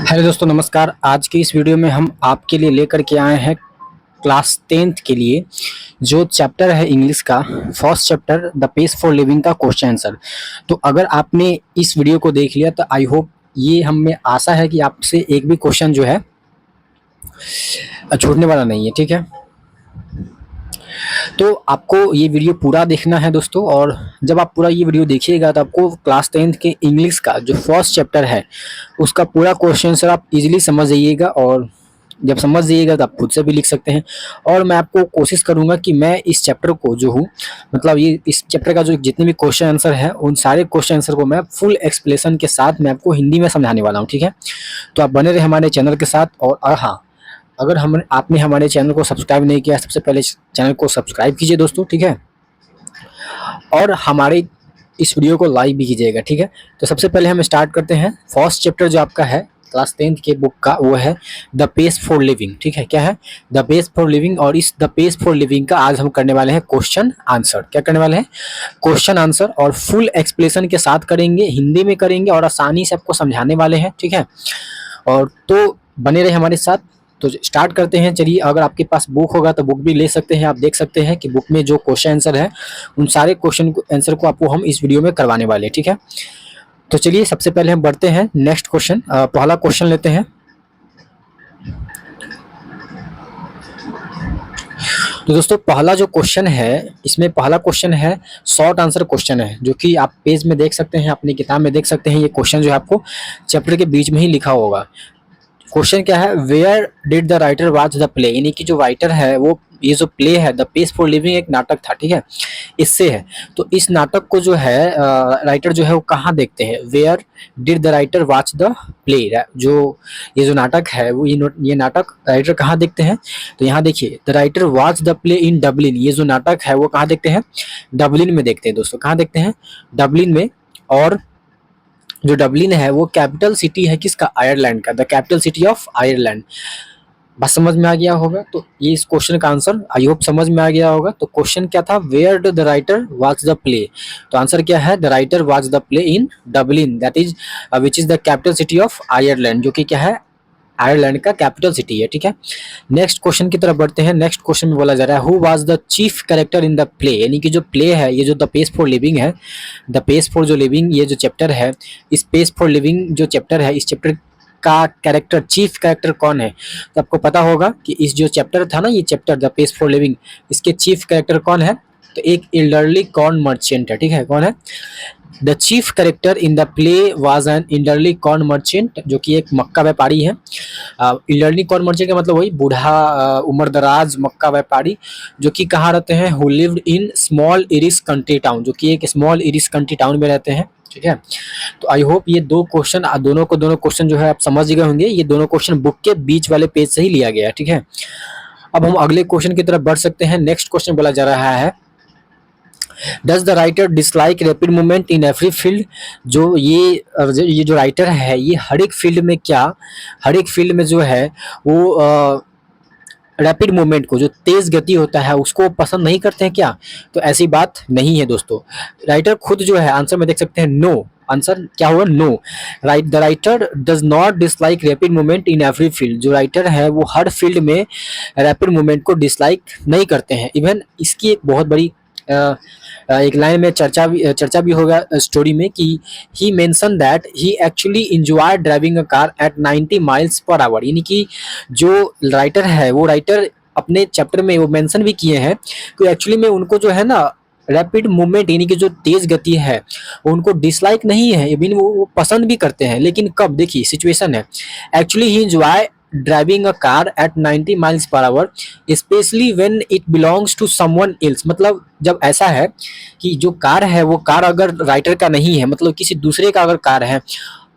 Hello दोस्तों, नमस्कार। आज की इस वीडियो में हम आपके लिए लेकर के आए हैं क्लास 10th के लिए जो चैप्टर है इंग्लिश का first chapter the pace for living का क्वेश्चन आंसर। तो अगर आपने इस वीडियो को देख लिया तो आई होप ये हमें आशा है कि आपसे एक भी क्वेश्चन जो है छूटने वाला नहीं है। ठीक है, तो आपको ये वीडियो पूरा देखना है दोस्तों, और जब आप पूरा ये वीडियो देखिएगा तो आपको क्लास 10th के इंग्लिश का जो फर्स्ट चैप्टर है उसका पूरा क्वेश्चन आंसर आप इजीली समझ जाइएगा, और जब समझ जाइएगा तो आप खुद से भी लिख सकते हैं। और मैं आपको कोशिश करूंगा कि मैं इस चैप्टर को जो हूँ, मतलब ये इस चैप्टर का जो जितने भी क्वेश्चन आंसर है उन सारे क्वेश्चन आंसर को मैं फुल एक्सप्लेनेशन के साथ मैं आपको हिंदी में समझाने वाला हूँ। ठीक है, तो आप बने रहे हमारे चैनल के साथ। और हाँ, अगर हम आपने हमारे चैनल को सब्सक्राइब नहीं किया, सबसे पहले चैनल को सब्सक्राइब कीजिए दोस्तों। ठीक है, और हमारे इस वीडियो को लाइक भी कीजिएगा। ठीक है, तो सबसे पहले हम स्टार्ट करते हैं। फर्स्ट चैप्टर जो आपका है क्लास 10th के बुक का वो है द पेस फॉर लिविंग। ठीक है, क्या है? The pace for living. और इस द पेस फॉर लिविंग का आज हम करने वाले हैं क्वेश्चन आंसर। क्या करने वाले हैं? क्वेश्चन आंसर, और फुल एक्सप्लेनेशन के साथ करेंगे, हिंदी में करेंगे और आसानी से आपको समझाने वाले हैं। ठीक है, और तो बने रहे हमारे साथ। तो स्टार्ट करते हैं। चलिए, अगर आपके पास बुक होगा तो बुक भी ले सकते हैं। आप देख सकते हैं कि बुक में जो क्वेश्चन आंसर है उन सारे क्वेश्चन आंसर को आपको हम इस वीडियो में करवाने वाले हैं। ठीक है, तो चलिए सबसे पहले हम बढ़ते हैं नेक्स्ट क्वेश्चन। पहला क्वेश्चन लेते हैं। तो दोस्तों पहला जो क्वेश्चन है, इसमें पहला क्वेश्चन है शॉर्ट आंसर क्वेश्चन है, जो कि आप पेज में देख सकते हैं, अपनी किताब में देख सकते हैं। ये क्वेश्चन जो है आपको चैप्टर के बीच में ही लिखा होगा। क्वेश्चन क्या है? Where did the writer watch the play, यानी कि जो राइटर है वो, ये जो प्ले है द पेस फॉर लिविंग एक नाटक था। ठीक है, इससे है। तो इस नाटक को जो है राइटर जो है वो कहाँ देखते हैं? Where did the writer watch the play, जो ये जो नाटक है वो ये नाटक राइटर कहाँ देखते हैं? तो यहाँ देखिए, the writer watch the play in Dublin. ये जो नाटक है वो कहाँ देखते हैं? डबलिन में देखते हैं दोस्तों। कहाँ देखते हैं? डबलिन में। और जो डबलिन है वो कैपिटल सिटी है किसका? आयरलैंड का, the capital city of Ireland. बस समझ में आ गया होगा। तो ये इस क्वेश्चन का आंसर आई होप समझ में आ गया होगा। तो क्वेश्चन क्या था? Where do the writer watch the play. तो आंसर क्या है? The writer watch the play in Dublin, that is which is the capital city of Ireland, जो कि क्या है? आयरलैंड का कैपिटल सिटी है। ठीक है, नेक्स्ट क्वेश्चन की तरफ बढ़ते हैं। नेक्स्ट क्वेश्चन में बोला जा रहा है who was the chief character in the play, यानी कि जो प्ले है, ये जो द पेस फॉर लिविंग है, द पेस फॉर जो लिविंग ये जो चैप्टर है, इस पेस फॉर लिविंग जो चैप्टर है, इस चैप्टर का कैरेक्टर, चीफ कैरेक्टर कौन है? तो आपको पता होगा कि इस जो चैप्टर था ना, ये chapter the pace for living, इसके चीफ कैरेक्टर कौन है? तो एक एल्डरली कॉर्न मर्चेंट है। ठीक है, कौन है? The chief character in the play was an elderly corn merchant, जो कि एक मक्का व्यापारी है। एल्डरली कॉर्न मर्चेंट का मतलब वही बूढ़ा उम्रदराज मक्का व्यापारी, जो कि कहाँ रहते हैं? Who lived in small Irish country town, जो कि एक स्मॉल इरिश कंट्री टाउन में रहते हैं। ठीक है, तो आई होप ये दो क्वेश्चन, दोनों क्वेश्चन जो है आप समझ गए होंगे। ये दोनों क्वेश्चन बुक के बीच वाले पेज से ही लिया गया है। ठीक है, अब हम अगले क्वेश्चन की तरफ बढ़ सकते हैं। नेक्स्ट क्वेश्चन बोला जा रहा है does the writer dislike rapid movement in every field. जो ये जो राइटर है ये हर एक फील्ड में क्या, हर एक फील्ड में जो है वो रैपिड मूवमेंट को, जो तेज गति होता है उसको पसंद नहीं करते हैं क्या? तो ऐसी बात नहीं है दोस्तों। राइटर खुद जो है, आंसर में देख सकते हैं नो। आंसर क्या हुआ? No. The writer does not dislike rapid movement in every field. जो राइटर है वो हर फील्ड में रैपिड मूवमेंट को डिसलाइक नहीं करते हैं। इवन इसकी एक बहुत बड़ी एक लाइन में चर्चा भी होगा स्टोरी में कि he mention that he actually enjoy driving a car at 90 miles per hour. यानी कि जो राइटर है वो राइटर अपने चैप्टर में वो मेंशन भी किए हैं कि एक्चुअली में उनको जो है ना रैपिड मूवमेंट, यानी कि जो तेज गति है उनको डिसलाइक नहीं है, इवन वो पसंद भी करते हैं। लेकिन कब? देखिए सिचुएशन है, actually he enjoy driving a car at 90 miles per hour especially when it belongs to someone else. मतलब जब ऐसा है कि जो कार है वो कार अगर राइटर का नहीं है, मतलब किसी दूसरे का अगर कार है,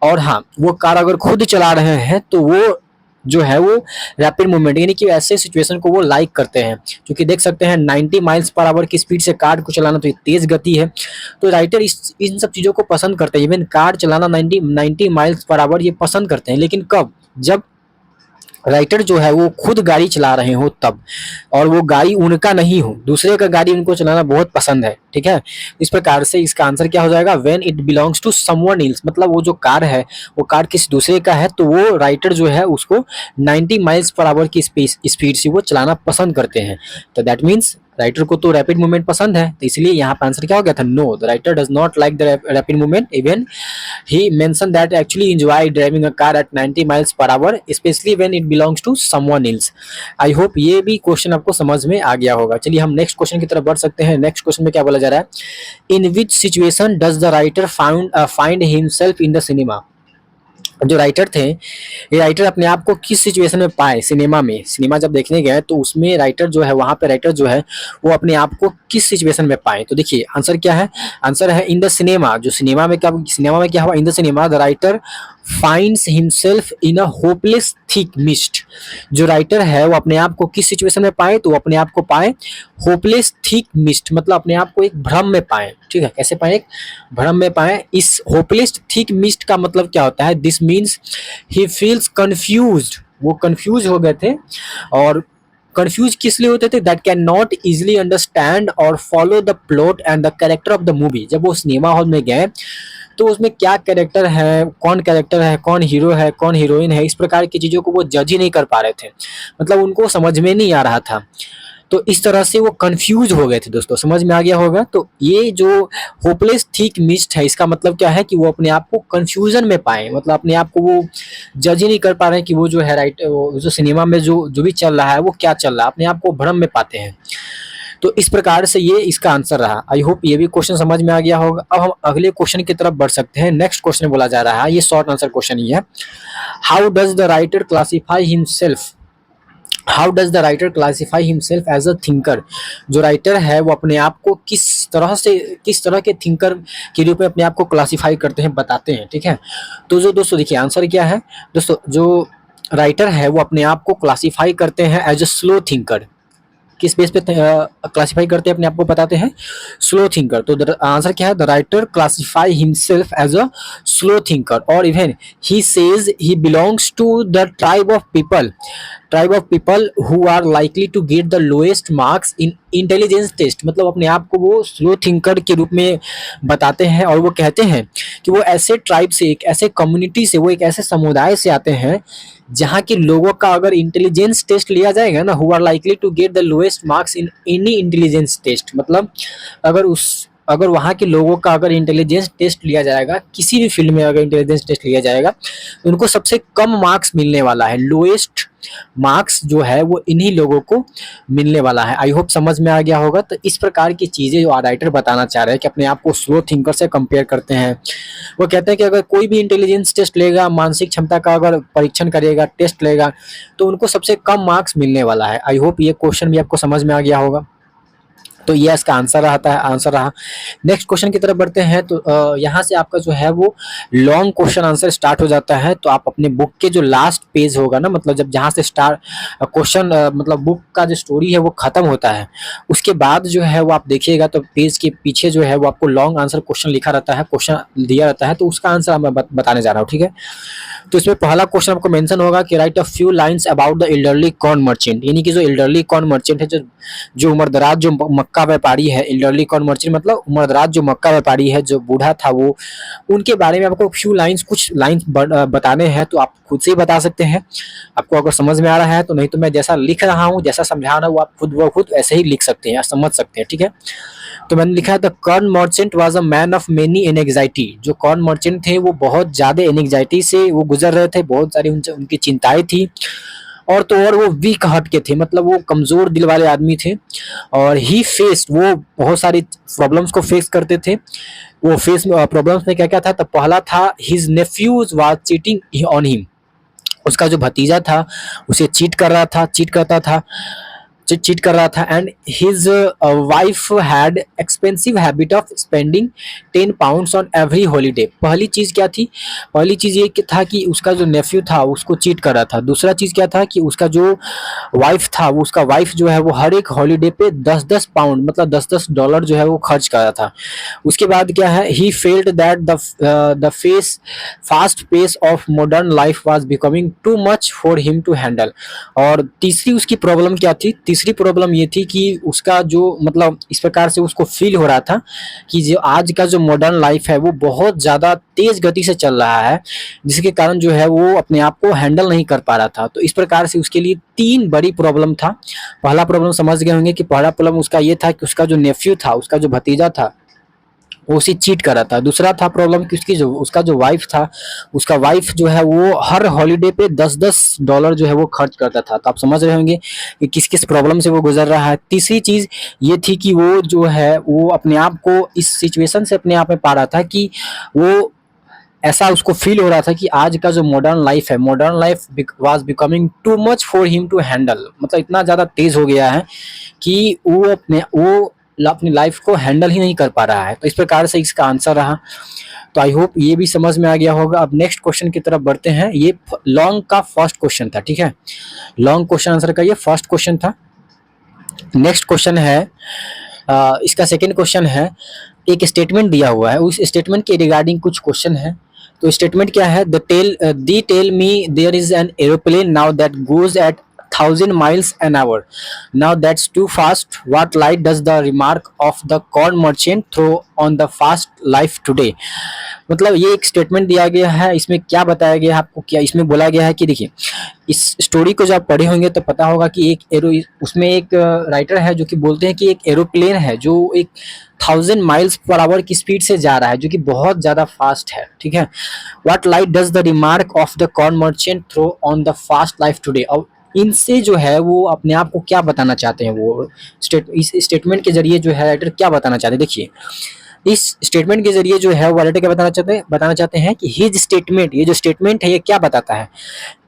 और हाँ वो कार अगर खुद चला रहे हैं, तो वो जो है वो रैपिड मूवमेंट, यानी कि ऐसे सिचुएशन को वो लाइक करते हैं। क्योंकि देख सकते हैं 90 माइल्स पर आवर की स्पीड से कार को चलाना, तो ये तेज गति है। तो राइटर इन सब चीज़ों को पसंद करते हैं। इवन कार चलाना 90 माइल्स पर आवर ये पसंद करते हैं। लेकिन कब? जब राइटर जो है वो खुद गाड़ी चला रहे हो तब, और वो गाड़ी उनका नहीं हो, दूसरे का गाड़ी उनको चलाना बहुत पसंद है, ठीक है। इस प्रकार से इसका आंसर क्या हो जाएगा, when it belongs to someone else, मतलब वो जो कार है वो कार किसी दूसरे का है, तो वो राइटर जो है उसको 90 माइल्स पर आवर की स्पीड से वो चलाना पसंद करते हैं। तो दैट मीन्स राइटर को तो रैपिड मूवमेंट पसंद है, तो इसलिए यहाँ पर आंसर क्या हो गया था, no, the writer does not like the rapid movement, even he mentioned that actually enjoy driving a car at 90 miles per hour especially when it belongs to someone else। I hope ये भी question आपको समझ में आ गया होगा। चलिए हम next question की तरफ बढ़ सकते हैं। नेक्स्ट क्वेश्चन में क्या बोला जा रहा है, in which situation does the writer find himself in the cinema. जो राइटर थे, ये राइटर अपने आप को किस सिचुएशन में पाए सिनेमा में, सिनेमा जब देखने गए तो उसमें राइटर जो है, वहां पे राइटर जो है वो अपने आप को किस सिचुएशन में पाए। तो देखिए आंसर क्या है, आंसर है इन द सिनेमा। जो सिनेमा में क्या हुआ, इन the cinema the writer finds himself in a hopeless thick mist. जो राइटर है वो अपने आप को किस सिचुएशन में पाए, तो वो अपने आप को पाए होपलेस थिक मिस्ट, मतलब अपने आप को एक भ्रम में पाए, ठीक है। कैसे पाए, एक भ्रम में पाए। इस होपलेस थिक मिस्ट का मतलब क्या होता है, this means he feels confused, वो कंफ्यूज हो गए थे। और कंफ्यूज किस लिए होते थे, that can not easily understand और follow the plot and the character of the movie. जब वो सिनेमा हॉल में गए तो उसमें क्या कैरेक्टर है, कौन हीरो है, कौन हीरोइन है, इस प्रकार की चीज़ों को वो जज ही नहीं कर पा रहे थे, मतलब उनको समझ में नहीं आ रहा था। तो इस तरह से वो कंफ्यूज हो गए थे दोस्तों, समझ में आ गया होगा। तो ये जो होपलेस थिक मिस्ट है, इसका मतलब क्या है कि वो अपने आप को कंफ्यूजन में पाए, मतलब अपने आप को वो जज ही नहीं कर पा रहे हैं कि वो जो है राइट, वो जो सिनेमा में जो जो भी चल रहा है वो क्या चल रहा है, अपने आप को भ्रम में पाते हैं। तो इस प्रकार से ये इसका आंसर रहा। आई होप ये भी क्वेश्चन समझ में आ गया होगा। अब हम अगले क्वेश्चन की तरफ बढ़ सकते हैं। नेक्स्ट क्वेश्चन बोला जा रहा है, ये शॉर्ट आंसर क्वेश्चन ही है, how does the writer classify himself, how does the writer classify himself as a thinker. जो राइटर है वो अपने आप को किस तरह के थिंकर के रूप में अपने आप को क्लासिफाई करते हैं, बताते हैं, ठीक है। तो जो दोस्तों देखिए आंसर क्या है दोस्तों, जो राइटर है वो अपने आप को क्लासिफाई करते हैं एज अ स्लो थिंकर। किस बेस पे क्लासिफाई करते हैं अपने आप को, बताते हैं स्लो थिंकर। तो आंसर क्या है, the writer classify himself as a slow thinker, और even he says he belongs to the tribe of people who are likely to get the lowest marks in intelligence test. मतलब अपने आप को वो slow thinker के रूप में बताते हैं, और वो कहते हैं कि वो ऐसे ट्राइब से, एक ऐसे कम्युनिटी से, वो एक ऐसे समुदाय से आते हैं जहाँ के लोगों का अगर इंटेलिजेंस टेस्ट लिया जाएगा ना, who are likely to get the lowest marks in any intelligence test, मतलब अगर वहाँ के लोगों का अगर इंटेलिजेंस टेस्ट लिया जाएगा, किसी भी फील्ड में अगर इंटेलिजेंस टेस्ट लिया जाएगा तो उनको सबसे कम मार्क्स मिलने वाला है, लोएस्ट मार्क्स जो है वो इन्हीं लोगों को मिलने वाला है। आई होप समझ में आ गया होगा। तो इस प्रकार की चीज़ें जो राइटर बताना चाह रहे हैं कि अपने आप को स्लो थिंकर से कंपेयर करते हैं। वो कहते हैं कि अगर कोई भी इंटेलिजेंस टेस्ट लेगा, मानसिक क्षमता का अगर परीक्षण करेगा, टेस्ट लेगा, तो उनको सबसे कम मार्क्स मिलने वाला है। आई होप ये क्वेश्चन भी आपको समझ में आ गया होगा। तो ये इसका आंसर रहा। नेक्स्ट क्वेश्चन की तरफ बढ़ते हैं। तो यहाँ से आपका जो है वो लॉन्ग क्वेश्चन आंसर स्टार्ट हो जाता है। तो आप अपने बुक के जो लास्ट पेज होगा ना, मतलब जब जहाँ से स्टार्ट क्वेश्चन, मतलब बुक का जो स्टोरी है वो खत्म होता है, उसके बाद जो है वो आप देखिएगा तो पेज के पीछे जो है वो आपको लॉन्ग आंसर क्वेश्चन लिखा रहता है, क्वेश्चन दिया रहता है। तो उसका आंसर मैं बताने जा रहा हूँ, ठीक है। तो इसमें पहला क्वेश्चन आपको मेंशन होगा कि right a few lines about the elderly corn merchant, यानी कि जो एल्डरली कॉर्न मर्चेंट है, जो उम्रदराज जो मक्का व्यापारी है, एल्डरली कॉर्न मर्चेंट मतलब उम्रदराज जो मक्का व्यापारी है, जो बूढ़ा था, वो उनके बारे में आपको फ्यू लाइंस, कुछ लाइंस बताने हैं। तो आप खुद से ही बता सकते हैं, आपको अगर समझ में आ रहा है तो, नहीं तो मैं जैसा लिख रहा हूँ, जैसा समझा रहा हूँ, आप खुद ऐसे ही लिख सकते हैं या समझ सकते हैं, ठीक है। तो मैंने लिखा है the corn merchant was a man of many anxiety. जो कॉर्न मर्चेंट थे वो बहुत ज्यादा एनेक्साइटी से वो गुजर रहे थे, बहुत सारी उनकी चिंताएं थी, और तो और वो वीक हार्ट के थे, मतलब वो कमजोर दिल वाले आदमी थे। और ही फेस्ड, वो बहुत सारी प्रॉब्लम्स को फेस करते थे। वो फेस प्रॉब्लम्स में क्या क्या था, तो पहला था his nephews was cheating on him, उसका जो भतीजा था उसे चीट करता था। चीट कर रहा था। And his wife had expensive habit of spending 10 pounds on every holiday. पहली चीज क्या थी? पहली चीज ये कि था कि उसका जो नेफ्यू था उसको चीट कर रहा था। दूसरा चीज क्या था कि उसका जो वाइफ था, वो उसका वाइफ जो है वो हर एक हॉलीडे पे 10-10 पाउंड मतलब 10-10 डॉलर जो है वो खर्च कर रहा था। उसके बाद क्या है, he felt that the face fast pace of modern life was becoming too much for him to handle. और तीसरी उसकी प्रॉब्लम क्या थी? तीसरी प्रॉब्लम ये थी कि उसका जो मतलब इस प्रकार से उसको फील हो रहा था कि जो आज का जो मॉडर्न लाइफ है वो बहुत ज़्यादा तेज गति से चल रहा है, जिसके कारण जो है वो अपने आप को हैंडल नहीं कर पा रहा था। तो इस प्रकार से उसके लिए तीन बड़ी प्रॉब्लम था। पहला प्रॉब्लम समझ गए होंगे कि पहला प्रॉब्लम उसका ये था कि उसका जो नेफ्यू था, उसका जो भतीजा था, वो उसे चीट कर रहा था। दूसरा था प्रॉब्लम कि उसका जो वाइफ था, उसका वाइफ जो है वो हर हॉलीडे पे 10-10 डॉलर जो है वो खर्च करता था। तो आप समझ रहे होंगे कि किस किस प्रॉब्लम से वो गुजर रहा है। तीसरी चीज ये थी कि वो जो है वो अपने आप को इस सिचुएशन से अपने आप में पा रहा था कि वो ऐसा उसको फील हो रहा था कि आज का जो मॉडर्न लाइफ है, modern life was becoming too much for him to handle. मतलब इतना ज़्यादा तेज हो गया है कि वो अपनी लाइफ को हैंडल ही नहीं कर पा रहा है। तो इस प्रकार से इसका आंसर रहा। तो आई होप ये भी समझ में आ गया होगा। अब नेक्स्ट क्वेश्चन की तरफ बढ़ते हैं। ये लॉन्ग का फर्स्ट क्वेश्चन था, ठीक है। लॉन्ग क्वेश्चन आंसर का ये फर्स्ट क्वेश्चन था। नेक्स्ट क्वेश्चन है इसका सेकंड क्वेश्चन है। एक स्टेटमेंट दिया हुआ है, उस स्टेटमेंट के रिगार्डिंग कुछ क्वेश्चन है। तो स्टेटमेंट क्या है? They tell me there is an aeroplane now that goes at 1000 miles an hour. Now that's too fast. What light does the remark of the corn merchant throw on the fast life today? मतलब ये एक statement दिया गया है। इसमें क्या बताया गया है आपको? क्या इसमें बोला गया है कि देखिए, इस स्टोरी को जब आप पढ़े होंगे तो पता होगा कि उसमें एक राइटर है जो कि बोलते हैं कि एक एरोप्लेन है जो एक 1000 miles per hour की स्पीड से जा रहा है, जो कि बहुत ज़्यादा फास्ट है, ठीक है। What light does the remark of the corn merchant throw on the fast life today? और इनसे जो है वो अपने आप को क्या बताना चाहते हैं? वो इस स्टेटमेंट के जरिए जो है राइटर क्या बताना चाहते हैं? देखिए, इस स्टेटमेंट के जरिए जो है वो राइटर क्या बताना चाहते हैं कि हिज स्टेटमेंट, ये जो स्टेटमेंट है ये क्या बताता है?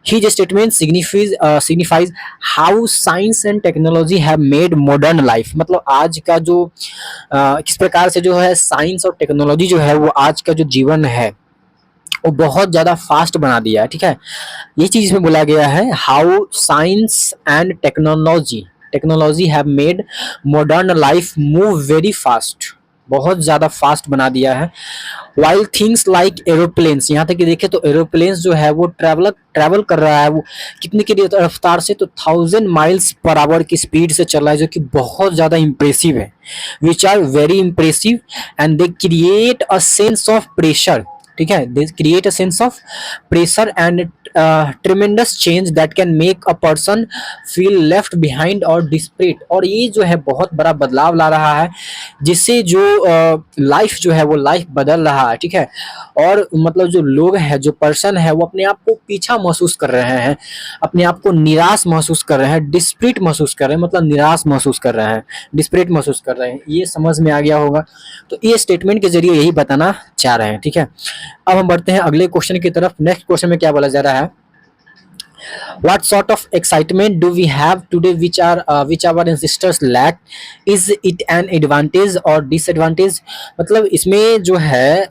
His statement signifies how science and technology have made modern life। मतलब आज का जो किस प्रकार से जो है साइंस और टेक्नोलॉजी जो है वो आज का जो जीवन है वो बहुत ज़्यादा फास्ट बना दिया है, ठीक है। ये चीज़ इसमें बोला गया है, how science and technology have made modern life move very fast. बहुत ज़्यादा फास्ट बना दिया है। वाइल थिंग्स लाइक एरोप्लेन्स, यहाँ तक कि देखें तो एरोप्लेन्स जो है वो ट्रैवल कर रहा है, वो कितने की रफ्तार से? तो 1000 miles per hour की स्पीड से चल रहा है, जो कि बहुत ज़्यादा इंप्रेसिव है। Which are very impressive and they create a sense of pressure, ठीक है। They create a sense of pressure and tremendous change that can make a person feel left behind और डिस्परेट। और ये जो है बहुत बड़ा बदलाव ला रहा है, जिससे जो लाइफ जो है वो लाइफ बदल रहा है, ठीक है। और मतलब जो लोग हैं, जो पर्सन है, वो अपने आप को पीछा महसूस कर रहे हैं, अपने आप को निराश महसूस कर रहे हैं, डिस्परेट महसूस कर रहे हैं, मतलब निराश महसूस कर रहे हैं, डिस्परेट महसूस कर रहे हैं। ये समझ में आ गया होगा। तो ये स्टेटमेंट के जरिए यही बताना चाह रहे हैं, ठीक है। अब हम बढ़ते हैं अगले क्वेश्चन की तरफ। नेक्स्ट क्वेश्चन में क्या बोला जा रहा है? What sort of excitement do we have today which our ancestors lacked? Is it an advantage or disadvantage? मतलब इसमें जो है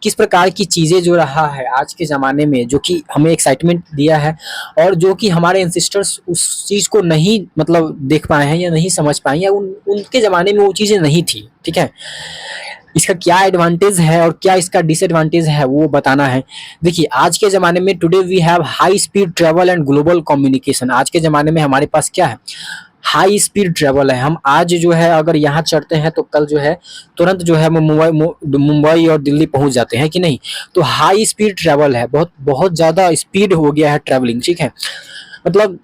किस प्रकार की चीज़ें जो रहा है आज के ज़माने में, जो कि हमें एक्साइटमेंट दिया है, और जो कि हमारे एंसेस्टर्स उस चीज़ को नहीं मतलब देख पाए हैं या नहीं समझ पाए, या उनके ज़माने में वो चीज़ें नहीं थी, ठीक है। इसका क्या एडवांटेज है और क्या इसका डिसएडवांटेज है वो बताना है। देखिए, आज के ज़माने में today we have high speed travel and global communication. आज के ज़माने में हमारे पास क्या है? हाई स्पीड ट्रैवल है। हम आज जो है अगर यहाँ चढ़ते हैं तो कल जो है तुरंत जो है मुंबई और दिल्ली पहुँच जाते हैं, कि नहीं? तो हाई स्पीड ट्रैवल है, बहुत बहुत ज़्यादा स्पीड हो गया है ट्रैवलिंग, ठीक है। मतलब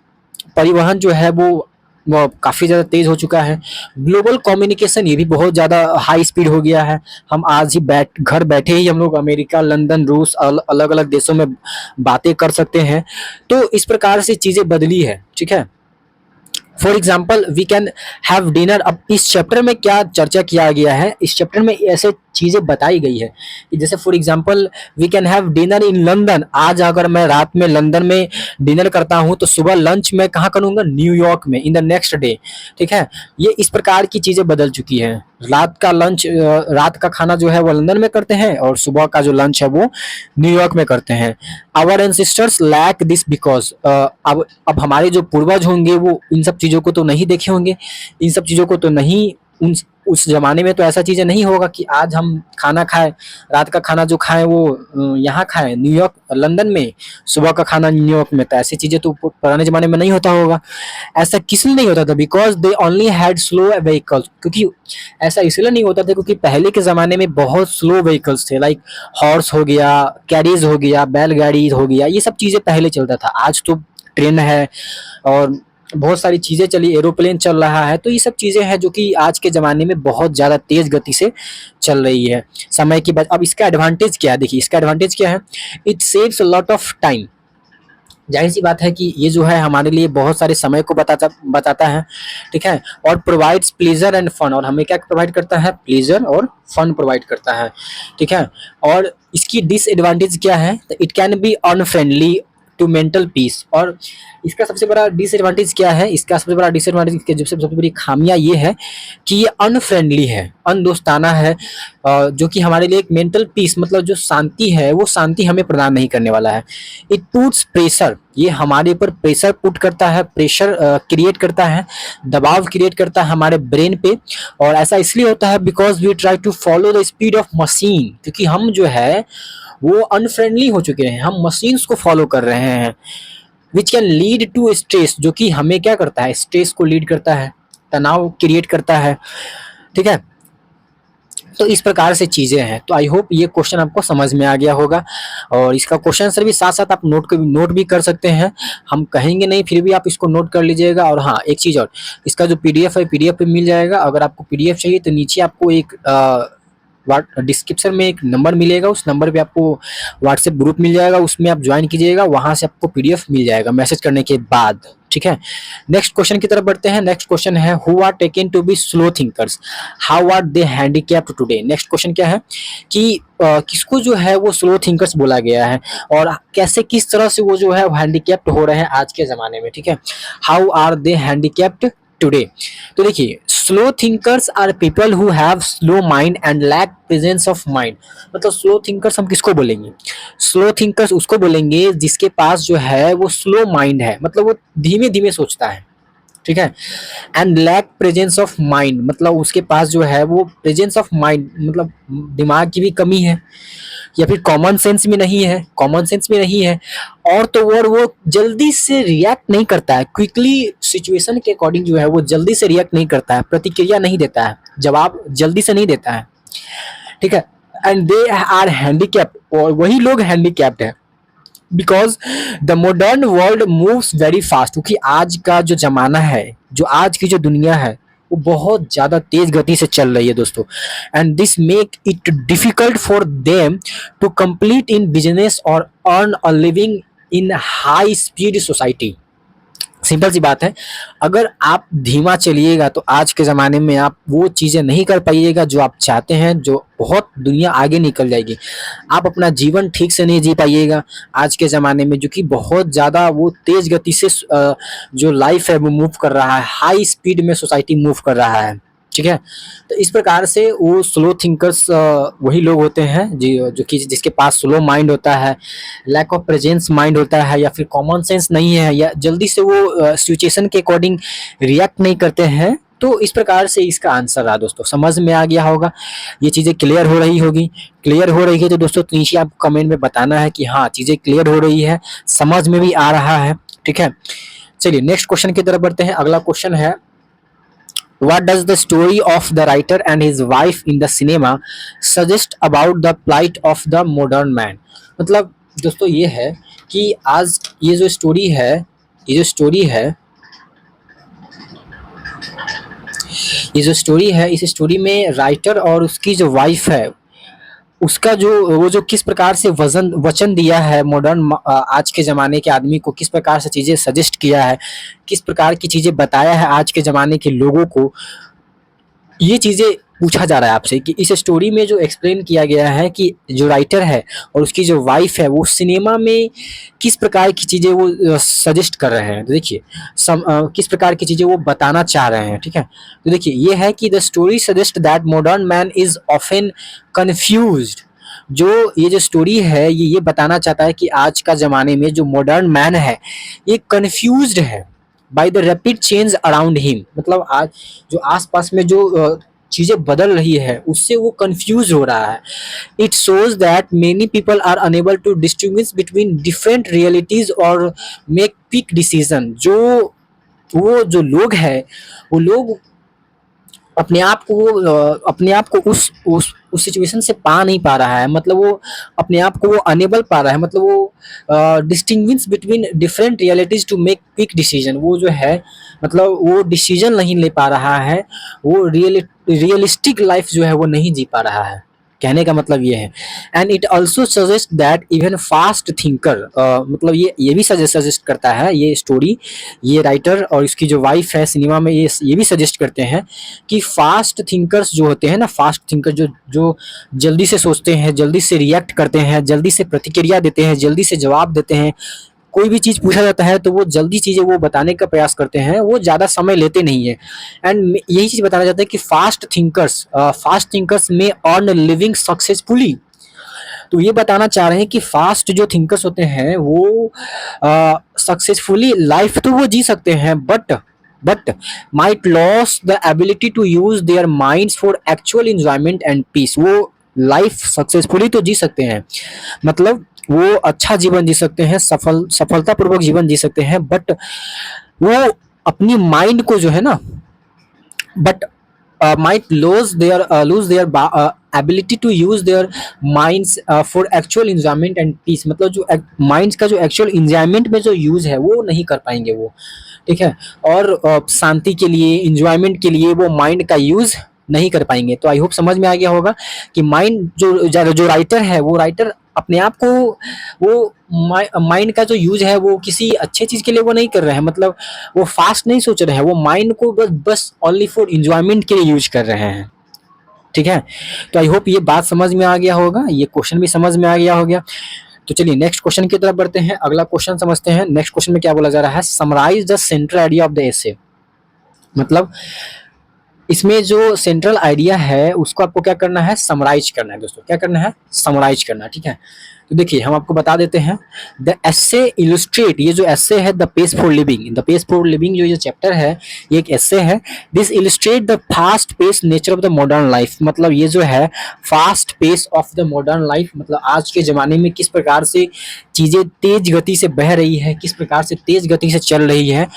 परिवहन जो है वो काफ़ी ज़्यादा तेज़ हो चुका है। ग्लोबल कम्युनिकेशन, ये भी बहुत ज़्यादा हाई स्पीड हो गया है। हम आज ही घर बैठे ही हम लोग अमेरिका, लंदन, रूस, अलग अलग देशों में बातें कर सकते हैं। तो इस प्रकार से चीज़ें बदली है, ठीक है। For example we can have dinner. अब इस चैप्टर में क्या चर्चा किया गया है? इस चैप्टर में ऐसे चीज़ें बताई गई है कि जैसे for example we can have dinner in London. आज अगर मैं रात में लंदन में डिनर करता हूँ तो सुबह लंच मैं कहाँ करूँगा, न्यूयॉर्क में इन द नेक्स्ट डे। ठीक है, ये इस प्रकार की चीज़ें बदल चुकी हैं। रात का लंच रात का खाना जो है वो लंदन में करते हैं और सुबह का जो लंच है वो न्यूयॉर्क में करते हैं। Our ancestors lack this because अब हमारे जो पूर्वज होंगे वो इन सब चीज़ों को तो नहीं देखे होंगे, इन सब चीज़ों को तो नहीं, उस जमाने में तो ऐसा चीज़ें नहीं होगा कि आज हम खाना खाएं, रात का खाना जो खाएं वो यहाँ खाएं न्यूयॉर्क लंदन में, सुबह का खाना न्यूयॉर्क में। तो ऐसी चीज़ें तो पुराने ज़माने में नहीं होता होगा। ऐसा किस लिए नहीं होता था? Because they only had slow vehicles. क्योंकि ऐसा इसलिए नहीं होता था क्योंकि पहले के ज़माने में बहुत स्लो व्हीकल्स थे, लाइक हॉर्स हो गया, कैरीज हो गया, बैलगाड़ी हो गया, ये सब चीज़ें पहले चलता था। आज तो ट्रेन है और बहुत सारी चीज़ें चली, एरोप्लेन चल रहा है। तो ये सब चीज़ें हैं जो कि आज के ज़माने में बहुत ज़्यादा तेज़ गति से चल रही है समय की अब इसका एडवांटेज क्या है? देखिए इसका एडवांटेज क्या है, it saves a lot of time. जाहिर सी बात है कि ये जो है हमारे लिए बहुत सारे समय को बताता है। ठीक है, और प्रोवाइड्स प्लेजर एंड फन। और हमें क्या प्रोवाइड करता है? प्लेजर और फन प्रोवाइड करता है। ठीक है, और इसकी डिसएडवांटेज क्या है? It can be unfriendly to mental peace. और इसका सबसे बड़ा डिसएडवांटेज क्या है? इसका सबसे बड़ा डिसएडवांटेज सबसे बड़ी खामियां ये है कि ये अनफ्रेंडली है, अनदोस्ताना है, जो कि हमारे लिए एक मेंटल पीस मतलब जो शांति है वो शांति हमें प्रदान नहीं करने वाला है। इट पुट्स प्रेशर, ये हमारे ऊपर प्रेशर पुट करता है, प्रेशर क्रिएट करता है, दबाव क्रिएट करता है हमारे ब्रेन पे। और ऐसा इसलिए होता है because we try to follow the speed of machine. क्योंकि हम जो है वो अनफ्रेंडली हो चुके हैं, हम मशीन्स को फॉलो कर रहे हैं। Which can lead to stress, जो कि हमें क्या करता है? स्ट्रेस को लीड करता है, तनाव क्रिएट करता है। ठीक है, तो इस प्रकार से चीज़ें हैं। तो आई होप ये क्वेश्चन आपको समझ में आ गया होगा। और इसका क्वेश्चन आंसर भी साथ साथ आप नोट भी कर सकते हैं, हम कहेंगे नहीं फिर भी आप इसको नोट कर लीजिएगा। और हाँ, एक चीज़ और, इसका जो पीडीएफ है पीडीएफ पे मिल जाएगा। अगर आपको पीडीएफ चाहिए तो नीचे आपको एक डिस्क्रिप्शन में एक नंबर मिलेगा, उस नंबर पे आपको व्हाट्सएप ग्रुप मिल जाएगा, उसमें आप ज्वाइन कीजिएगा, वहां से आपको पीडीएफ मिल जाएगा मैसेज करने के बाद। ठीक है, नेक्स्ट क्वेश्चन की तरफ बढ़ते हैं। नेक्स्ट क्वेश्चन है who are taken to be slow thinkers, how are they handicapped today. Next question क्या है कि किसको जो है वो स्लो थिंकर्स बोला गया है और कैसे किस तरह से वो जो है हैंडीकैप्ड हो रहे हैं आज के ज़माने में। ठीक है, how are they handicapped today. तो देखिए, slow thinkers are people who have slow mind and lack presence of mind. मतलब स्लो थिंकर्स हम किसको बोलेंगे? स्लो थिंकर्स उसको बोलेंगे जिसके पास जो है वो स्लो माइंड है, मतलब वो धीमे धीमे सोचता है। ठीक है, and lack presence of mind, मतलब उसके पास जो है वो प्रेजेंस ऑफ माइंड मतलब दिमाग की भी कमी है, या फिर कॉमन सेंस में नहीं है, कॉमन सेंस में नहीं है। और तो और वो जल्दी से रिएक्ट नहीं करता है, क्विकली सिचुएशन के अकॉर्डिंग जो है वो जल्दी से रिएक्ट नहीं करता है, प्रतिक्रिया नहीं देता है, जवाब जल्दी से नहीं देता है। ठीक है, एंड दे आर हैंडीकैप्ड, और वही लोग हैंडीकैप्ड है because the modern world moves very fast. क्योंकि आज का जो जमाना है, जो आज की जो दुनिया है वो बहुत ज़्यादा तेज गति से चल रही है दोस्तों। And this make it difficult for them to complete in business और earn a living in high speed society. Simple सी बात है, अगर आप धीमा चलिएगा तो आज के ज़माने में आप वो चीज़ें नहीं कर पाइएगा जो आप चाहते हैं, जो बहुत दुनिया आगे निकल जाएगी। आप अपना जीवन ठीक से नहीं जी पाइएगा आज के ज़माने में, जो कि बहुत ज़्यादा वो तेज़ गति से जो लाइफ है वो मूव कर रहा है, हाई स्पीड में सोसाइटी मूव कर रहा है। ठीक है, तो इस प्रकार से वो स्लो थिंकर्स वही लोग होते हैं जो कि जिसके पास स्लो माइंड होता है, लैक ऑफ प्रेजेंस माइंड होता है, या फिर कॉमन सेंस नहीं है, या जल्दी से वो सिचुएशन के अकॉर्डिंग रिएक्ट नहीं करते हैं। तो इस प्रकार से इसका आंसर रहा दोस्तों, समझ में आ गया होगा, ये चीज़ें क्लियर हो रही होगी। क्लियर हो रही है तो दोस्तों नीचे आप कमेंट में बताना है कि हाँ चीज़ें क्लियर हो रही है, समझ में भी आ रहा है। ठीक है, चलिए नेक्स्ट क्वेश्चन की तरफ बढ़ते हैं। अगला क्वेश्चन है What does the story of the writer and his wife in the cinema suggest about the plight of the modern man? मतलब दोस्तों ये है कि आज ये जो स्टोरी है, ये जो स्टोरी है, ये जो स्टोरी है, इस स्टोरी में राइटर और उसकी जो वाइफ है उसका जो वो जो किस प्रकार से वचन दिया है मॉडर्न आज के ज़माने के आदमी को, किस प्रकार से चीज़ें सजेस्ट किया है, किस प्रकार की चीज़ें बताया है आज के ज़माने के लोगों को, ये चीज़ें पूछा जा रहा है आपसे कि इस स्टोरी में जो एक्सप्लेन किया गया है कि जो राइटर है और उसकी जो वाइफ है वो सिनेमा में किस प्रकार की चीज़ें वो सजेस्ट कर रहे हैं। तो देखिए किस प्रकार की चीज़ें वो बताना चाह रहे हैं, ठीक है। तो देखिए ये है कि the story suggest that modern man is often confused. जो ये जो स्टोरी है ये बताना चाहता है कि आज का ज़माने में जो मॉडर्न मैन है ये कन्फ्यूज्ड है by the rapid change around him. मतलब आज जो आसपास में जो चीज़ें बदल रही है उससे वो कंफ्यूज हो रहा है। It shows that many people are unable to distinguish between different realities और मेक क्विक डिसीजन। जो वो जो लोग हैं वो लोग अपने आप को उस सिचुएशन से पा नहीं पा रहा है। मतलब वो अपने आप को वो अनेबल पा रहा है। मतलब वो distinguish between different realities to make quick decision. वो जो है मतलब वो डिसीजन नहीं ले पा रहा है। वो रियलिस्टिक लाइफ जो है वो नहीं जी पा रहा है। कहने का मतलब ये है। And it also suggest that even fast thinker, मतलब ये भी सजेस्ट करता है ये स्टोरी, ये राइटर और इसकी जो वाइफ है सिनेमा में ये भी सजेस्ट करते हैं कि फास्ट थिंकर्स जो होते हैं ना, फास्ट थिंकर जो जो जल्दी से सोचते हैं, जल्दी से रिएक्ट करते हैं, जल्दी से प्रतिक्रिया देते हैं, जल्दी से जवाब देते हैं। कोई भी चीज़ पूछा जाता है तो वो जल्दी चीज़ें वो बताने का प्रयास करते हैं, वो ज़्यादा समय लेते नहीं है। एंड यही चीज़ बताना चाहता है कि फास्ट थिंकर्स में अर्न लिविंग सक्सेसफुली। तो ये बताना चाह रहे हैं कि फास्ट जो थिंकर्स होते हैं वो सक्सेसफुली लाइफ तो वो जी सकते हैं but might loss the ability to use their minds for actual enjoyment and peace. वो लाइफ सक्सेसफुली तो जी सकते हैं, मतलब वो अच्छा जीवन जी सकते हैं, सफलतापूर्वक जीवन जी सकते हैं, बट वो अपनी माइंड को जो है ना, but might lose their ability to use their minds for actual enjoyment and peace। मतलब जो माइंड्स का जो एक्चुअल इंजॉयमेंट में जो यूज है वो नहीं कर पाएंगे वो, ठीक है। और शांति के लिए, इंजॉयमेंट के लिए वो माइंड का यूज नहीं कर पाएंगे। तो आई होप समझ में आ गया होगा कि माइंड जो राइटर है वो राइटर अपने आप को वो माइंड का जो यूज है वो किसी अच्छे चीज के लिए वो नहीं कर रहे हैं। मतलब वो फास्ट नहीं सोच रहे हैं, वो माइंड को बस ओनली फॉर इंजॉयमेंट के लिए यूज कर रहे हैं, ठीक है। तो आई होप ये बात समझ में आ गया होगा, ये क्वेश्चन भी समझ में आ गया हो गया। तो चलिए नेक्स्ट क्वेश्चन की तरफ बढ़ते हैं, अगला क्वेश्चन समझते हैं। नेक्स्ट क्वेश्चन में क्या बोला जा रहा है, summarise the central idea of the essay. मतलब इसमें जो सेंट्रल आइडिया है उसको आपको क्या करना है, समराइज करना है दोस्तों। क्या करना है, समराइज करना है, ठीक है। तो देखिए हम आपको बता देते हैं, द एसे इलुस्ट्रेट, ये जो एसे है the pace for living, the pace for living जो ये चैप्टर है ये एक एसे है। This illustrate the fast pace nature of the modern life. मतलब ये जो है fast pace of the modern life, मतलब आज के ज़माने में किस प्रकार से चीज़ें तेज गति से बह रही है, किस प्रकार से तेज गति से चल रही है,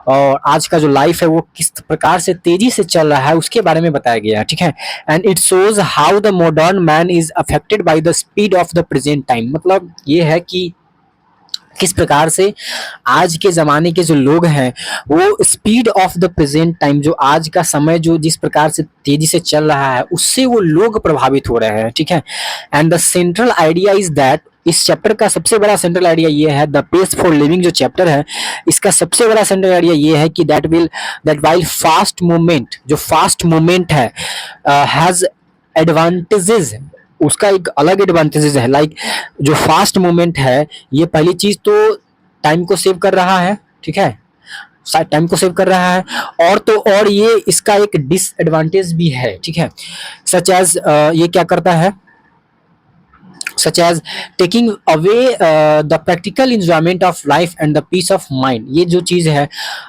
और आज का जो लाइफ है वो किस प्रकार से तेजी से चल रहा है उसके बारे में बताया गया है, ठीक है। And it shows how the modern man is affected by the speed of the present time. मतलब ये है कि किस प्रकार से आज के ज़माने के जो लोग हैं वो speed of the present time, जो आज का समय जो जिस प्रकार से तेजी से चल रहा है उससे वो लोग प्रभावित हो रहे हैं, ठीक है। And the central idea is that, इस चैप्टर का सबसे बड़ा सेंट्रल आइडिया ये है, द पेस फॉर लिविंग जो चैप्टर है इसका सबसे बड़ा सेंट्रल आइडिया ये है कि दैट वाइल फास्ट मूवमेंट, जो फास्ट मूवमेंट है हैज एडवांटेजेस, उसका एक अलग एडवांटेजेस है। लाइक जो फास्ट मूवमेंट है ये पहली चीज तो टाइम को सेव कर रहा है, ठीक है, टाइम को सेव कर रहा है, और तो और ये इसका एक डिसएडवांटेज भी है, ठीक है। सच एज ये क्या करता है, such as taking away the practical enjoyment of life and the peace of mind। ये जो चीज़ है,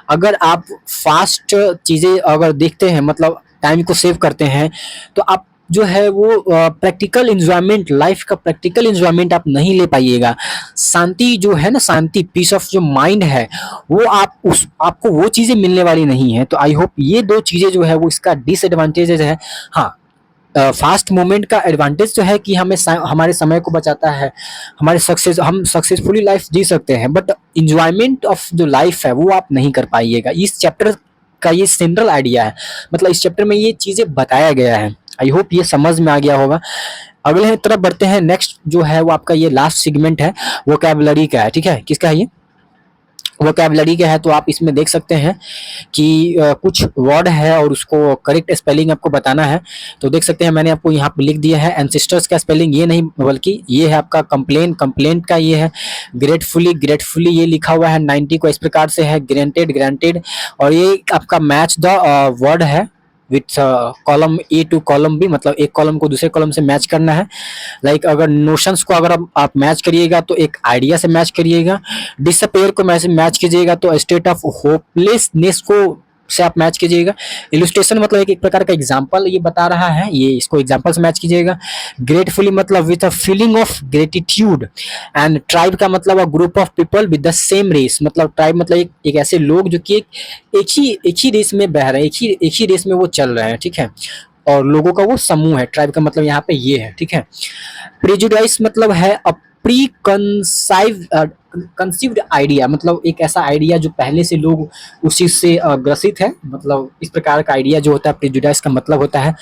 अगर आप फास्ट चीज़ें अगर देखते हैं, मतलब टाइम को सेव करते हैं, तो आप जो है वो प्रैक्टिकल इंजॉयमेंट, लाइफ का प्रैक्टिकल इंजॉयमेंट आप नहीं ले पाइएगा। शांति जो है ना, शांति, पीस ऑफ जो माइंड है वो आपको वो चीज़ें मिलने वाली नहीं है। तो आई होप ये दो चीज़ें जो है वो इसका डिसएडवांटेजेस है। हाँ, फास्ट मूवमेंट का एडवांटेज तो है कि हमें हमारे समय को बचाता है, हम सक्सेसफुली लाइफ जी सकते हैं, बट इंजॉयमेंट ऑफ जो लाइफ है वो आप नहीं कर पाइएगा। इस चैप्टर का ये सेंट्रल आइडिया है, मतलब इस चैप्टर में ये चीज़ें बताया गया है। आई होप ये समझ में आ गया होगा। अगले तरफ बढ़ते हैं। नेक्स्ट जो है वो आपका ये लास्ट सेगमेंट है, वोकैबुलरी का है, ठीक है। किसका है ये, वोकैबुलरी का है तो आप इसमें देख सकते हैं कि कुछ वर्ड है और उसको करेक्ट स्पेलिंग आपको बताना है। तो देख सकते हैं मैंने आपको यहाँ पे लिख दिया है। एंसेस्टर्स का स्पेलिंग ये नहीं बल्कि ये है आपका कंप्लेन, कंप्लेंट का ये है। ग्रेटफुली, ग्रेटफुली ये लिखा हुआ है 90 को इस प्रकार से है। ग्रांटेड, ग्रांटेड, और ये आपका मैच द वर्ड है with column A to column B, मतलब एक कॉलम को दूसरे कॉलम से मैच करना है। लाइक अगर नोशंस को अगर आप मैच करिएगा तो एक आइडिया से मैच करिएगा। डिसअपेयर को मैच कीजिएगा तो स्टेट ऑफ होपलेसनेस को से आप मैच कीजिएगा। इलुस्ट्रेशन मतलब एक प्रकार का एग्जांपल ये बता रहा है, ये इसको एग्जांपल से मैच कीजिएगा। ग्रेटफुली मतलब with a feeling of gratitude. And tribe का मतलब a group of people with the same race, मतलब ट्राइब मतलब एक ऐसे लोग जो कि एक ही रेस में बह रहे हैं, एक ही रेस में वो चल रहे हैं, ठीक है। और लोगों का वो समूह है। ट्राइब का मतलब यहाँ पे ये है, ठीक है। प्रेजुडाइस मतलब है अ प्री कंसीव्ड आइडिया, मतलब एक ऐसा आइडिया जो पहले से लोग उस चीज से ग्रसित है, मतलब इस प्रकार का आइडिया जो होता है प्रेजुडाइस का मतलब होता है।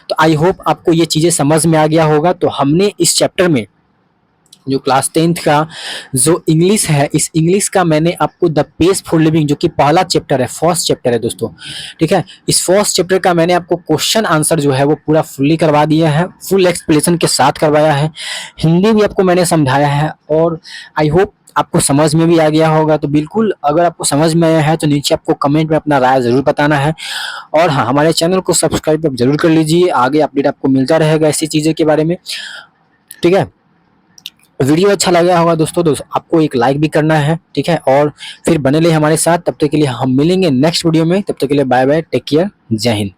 तो आई होप आपको ये चीजें समझ में आ गया होगा। तो हमने इस चैप्टर में जो क्लास 10th का जो इंग्लिश है, इस इंग्लिश का मैंने आपको द पेज फॉर लिविंग जो कि पहला चैप्टर है, फर्स्ट चैप्टर है दोस्तों, ठीक है। इस फर्स्ट चैप्टर का मैंने आपको क्वेश्चन आंसर जो है वो पूरा फुल्ली करवा दिया है, फुल एक्सप्लेनेशन के साथ करवाया है। हिंदी भी आपको मैंने समझाया है और आई होप आपको समझ में भी आ गया होगा। तो बिल्कुल अगर आपको समझ में आया है तो नीचे आपको कमेंट में अपना राय जरूर बताना है। और हाँ, हमारे चैनल को सब्सक्राइब आप जरूर कर लीजिए, आगे अपडेट आपको मिलता रहेगा ऐसी चीज़ों के बारे में, ठीक है। वीडियो अच्छा लगा होगा दोस्तों आपको एक लाइक भी करना है, ठीक है। और फिर बने रहिए हमारे साथ, तब तक के लिए हम मिलेंगे नेक्स्ट वीडियो में। तब तक के लिए बाय बाय, टेक केयर, जय हिंद।